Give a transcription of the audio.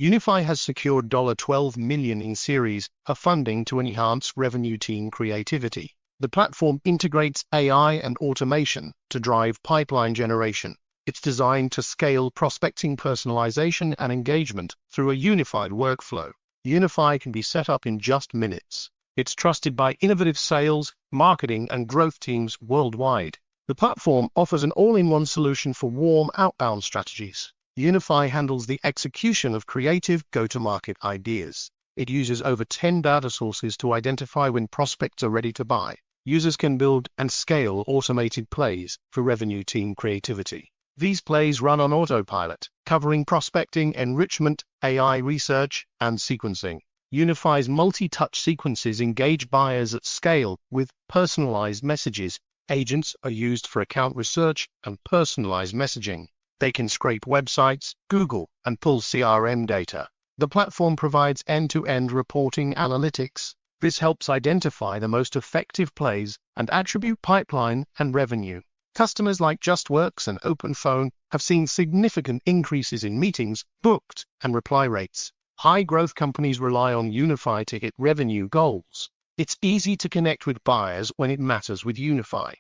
Unify has secured $12 million in Series A funding to enhance revenue team creativity. The platform integrates AI and automation to drive pipeline generation. It's designed to scale prospecting, personalization, and engagement through a unified workflow. Unify can be set up in just minutes. It's trusted by innovative sales, marketing, and growth teams worldwide. The platform offers an all-in-one solution for warm outbound strategies. Unify handles the execution of creative go-to-market ideas. It uses over 10 data sources to identify when prospects are ready to buy. Users can build and scale automated plays for revenue team creativity. These plays run on autopilot, covering prospecting, enrichment, AI research, and sequencing. Unify's multi-touch sequences engage buyers at scale with personalized messages. Agents are used for account research and personalized messaging. They can scrape websites, Google, and pull CRM data. The platform provides end-to-end reporting analytics. This helps identify the most effective plays and attribute pipeline and revenue. Customers like JustWorks and OpenPhone have seen significant increases in meetings booked and reply rates. High-growth companies rely on Unify to hit revenue goals. It's easy to connect with buyers when it matters with Unify.